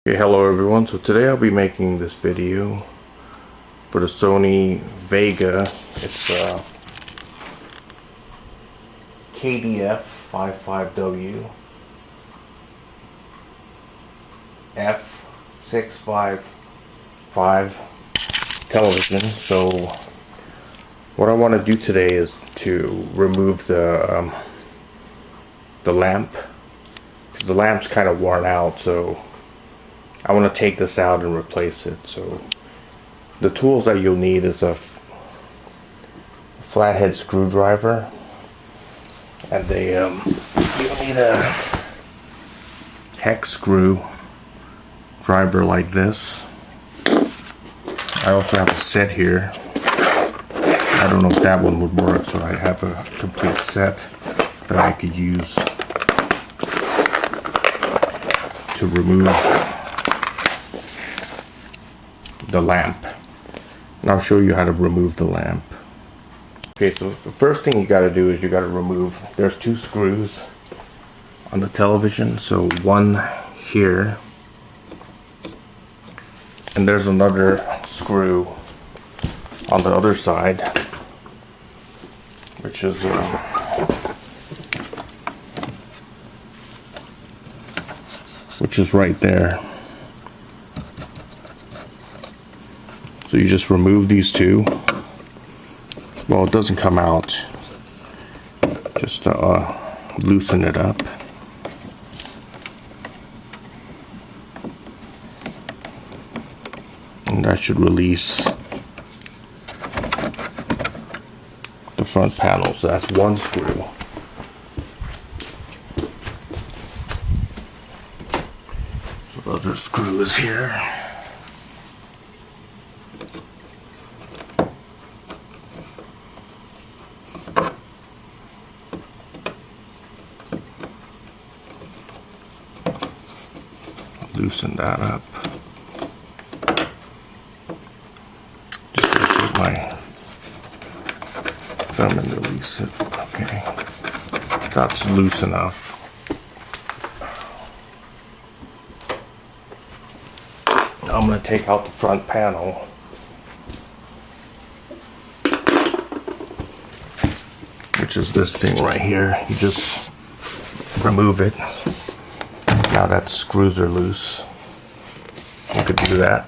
Okay, hello everyone. So today I'll be making this video for the Sony Wega. It's KDF-55WF655 television. So what I want to do today is to remove the lamp, because the lamp's kind of worn out. So I want to take this out and replace it. So the tools that you'll need is a flathead screwdriver, and you'll need a hex screw driver like this. I also have a set here. I don't know if that one would work, so I have a complete set that I could use to remove the lamp. And I'll show you how to remove the lamp. Okay, so the first thing you got to do is you got to remove, there's two screws on the television. So one here, and there's another screw on the other side, which is right there. So you just remove these two. Well, it doesn't come out. Just loosen it up. And that should release the front panel. So that's one screw. So the other screw is here. Loosen that up. Just gonna take my thumb and release it. Okay, that's loose enough. Now I'm gonna take out the front panel. Which is this thing right here. You just remove it. Now that the screws are loose, you could do that.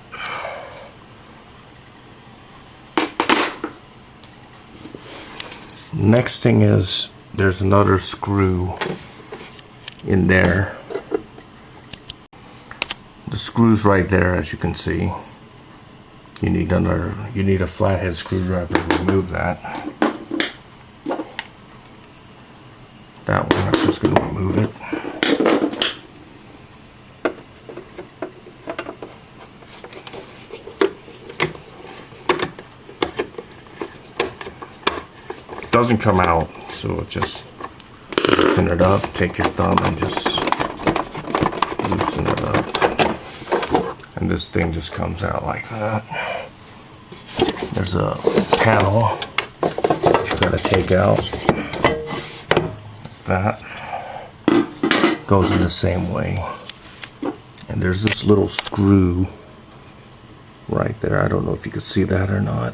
Next thing is, there's another screw in there. The screw's right there, as you can see. You need a flathead screwdriver to remove that. That one, I'm just going to remove it. Doesn't come out, so just loosen it up. Take your thumb and just loosen it up, and this thing just comes out like that. There's a panel that you gotta take out. That goes in the same way, and there's this little screw right there. I don't know if you can see that or not.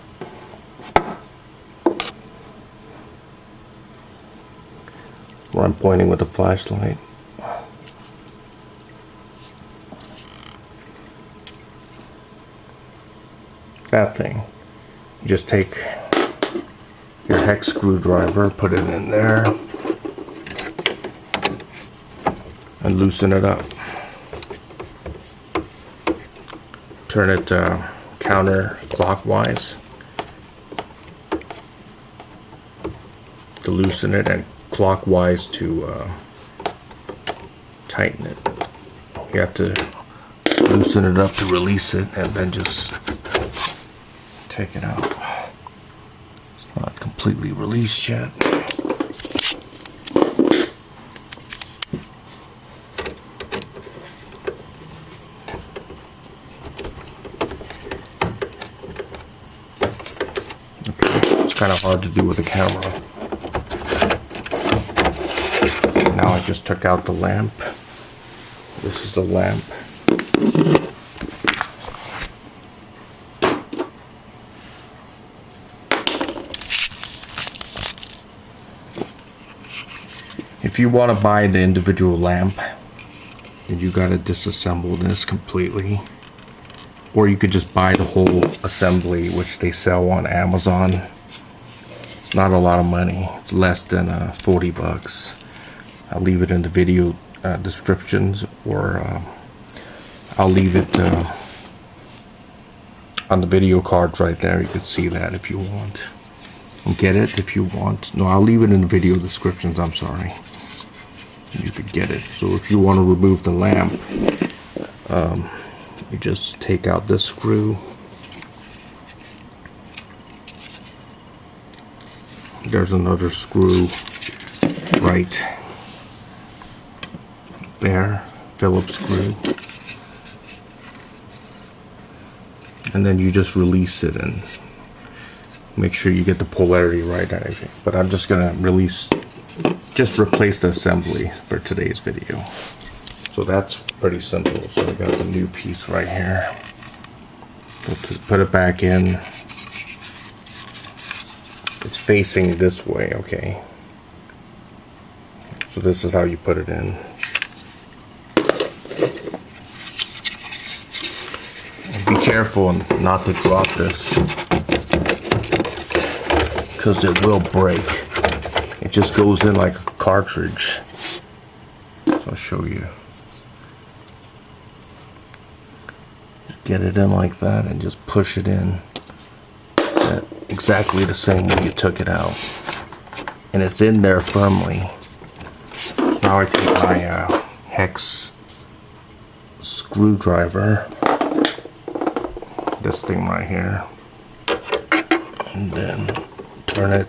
Where I'm pointing with the flashlight. That thing. You just take your hex screwdriver, put it in there, and loosen it up. Turn it counterclockwise to loosen it, and clockwise to tighten it. You have to loosen it up to release it, and then just take it out. It's not completely released yet. Okay, it's kind of hard to do with the camera. Now I just took out the lamp. This is the lamp. If you want to buy the individual lamp, then you got to disassemble this completely. Or you could just buy the whole assembly, which they sell on Amazon. It's not a lot of money. It's less than 40 bucks. I'll leave it in the video descriptions, or I'll leave it on the video cards right there. You can see that if you want. And get it if you want. No, I'll leave it in the video descriptions, I'm sorry. You could get it. So if you want to remove the lamp, you just take out this screw. There's another screw right there, Phillips screw. And then you just release it and make sure you get the polarity right and everything. But I'm just gonna just replace the assembly for today's video. So that's pretty simple. So I got the new piece right here. So to put it back in, it's facing this way, okay? So this is how you put it in. And be careful not to drop this, because it will break. It just goes in like a cartridge. So I'll show you. Get it in like that and just push it in. It's exactly the same way you took it out. And it's in there firmly. So now I take my hex screwdriver, this thing right here, and then turn it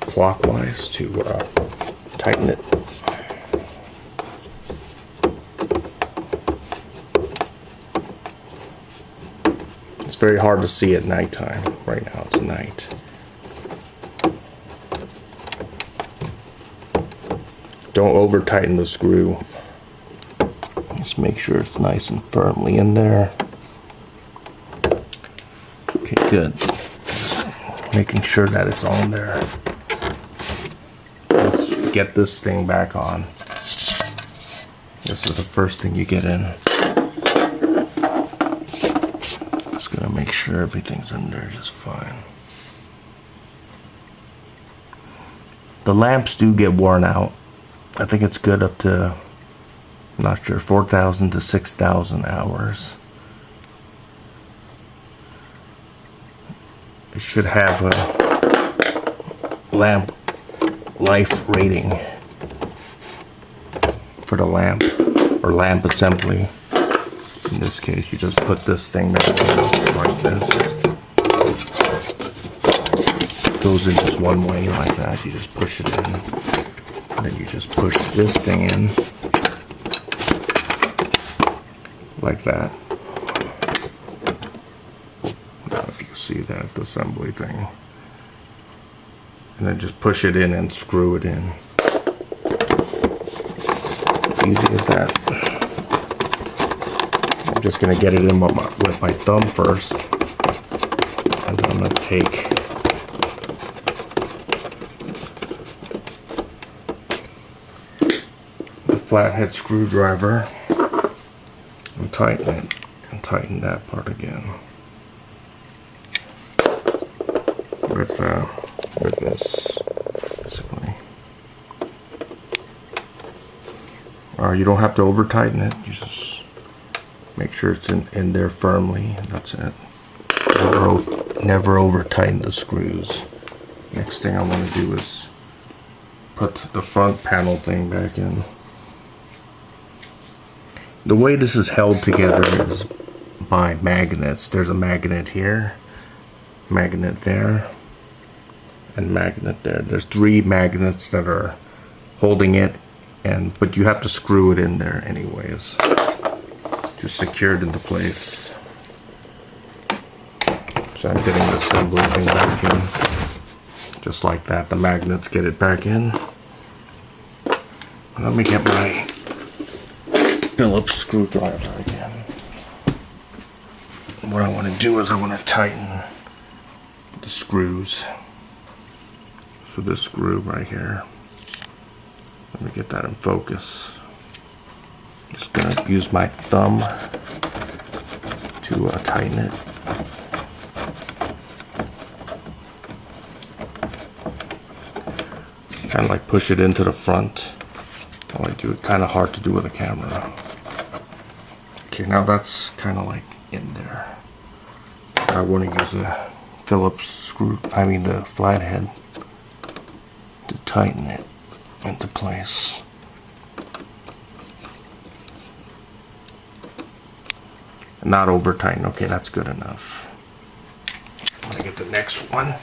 clockwise to tighten it. It's very hard to see at nighttime. Right now it's night. Don't over tighten the screw. Just make sure it's nice and firmly in there. Okay, good. Just making sure that it's on there. Let's get this thing back on. This is the first thing you get in. Just gonna make sure everything's in there just fine. The lamps do get worn out. I think it's good up to, I'm not sure, 4,000 to 6,000 hours. It should have a lamp life rating for the lamp, or lamp assembly. In this case, you just put this thing back in like this. It goes in just one way like that. You just push it in. And then you just push this thing in like that. I don't know if you see that assembly thing. And then just push it in and screw it in. Easy as that. I'm just gonna get it in with my thumb first, and then I'm gonna take the flathead screwdriver and tighten it, and tighten that part again with this basically. You don't have to over tighten it. You just make sure it's in there firmly. That's it. Never over tighten the screws. Next thing I want to do is put the front panel thing back in. The way this is held together is by magnets. There's a magnet here, magnet there, and magnet there. There's 3 magnets that are holding it, but you have to screw it in there anyways to secure it into place. So I'm getting the assembly thing back in. Just like that. The magnets get it back in. Let me get my Phillips screwdriver again. What I want to do is I want to tighten the screws. So this screw right here. Let me get that in focus. Just gonna use my thumb to tighten it. Kind of like push it into the front. While I do it, kind of hard to do with a camera. Okay, now that's kind of like in there. I want to use a Phillips screw, the flathead, to tighten it into place. Not over tighten. Okay, that's good enough. I'm gonna get the next one.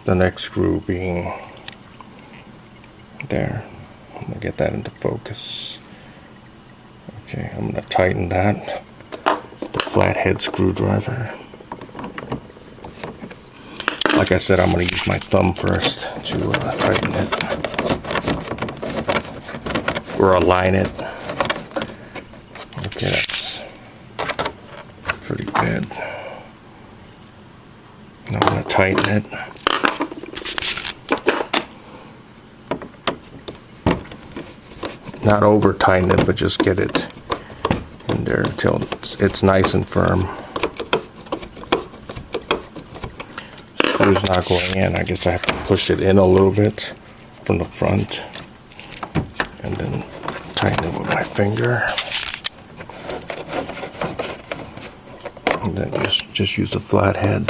The next screw being there. I'm gonna get that into focus. Okay, I'm gonna tighten that. The flathead screwdriver. Like I said, I'm going to use my thumb first to tighten it. Or align it. Okay, that's pretty good. Now I'm going to tighten it. Not over tighten it, but just get it in there until it's nice and firm. Screw's not going in. I guess I have to push it in a little bit from the front and then tighten it with my finger. And then just use the flathead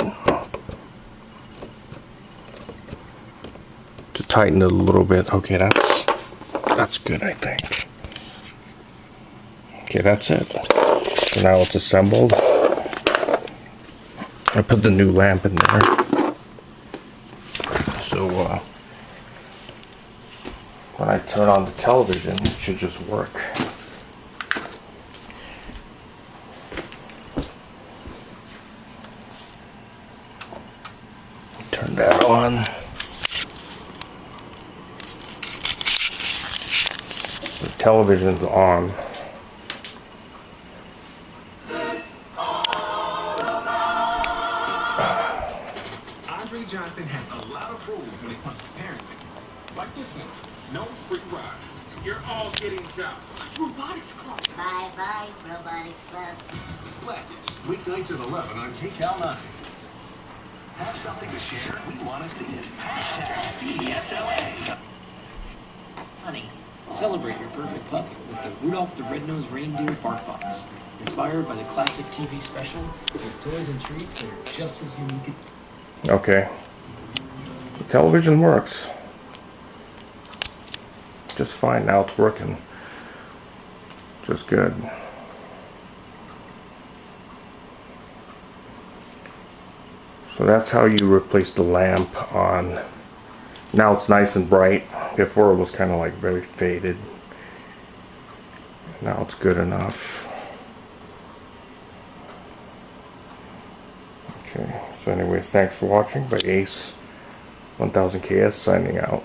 to tighten it a little bit. Okay, that's good, I think. Okay, that's it. So now it's assembled. I put the new lamp in there. So when I turn on the television, it should just work. Turn that on. The television's on. Johnson has a lot of rules when it comes to parenting. Like this one, no free rides. You're all getting jobs. Robotics Club. Bye-bye, Robotics Club. Flatdish, weeknights at 11 on KCAL 9. Have something to share? We want to see it. #CBSLA. Honey, celebrate your perfect puppy with the Rudolph the Red-Nosed Reindeer Bark Box. Inspired by the classic TV special, with toys and treats that are just as unique. Okay. The television works just fine. Now it's working just good. So that's how you replace the lamp on. Now it's nice and bright. Before it was kind of like very faded. Now it's good enough. Okay, so anyways, thanks for watching. By Ace 1000KS signing out.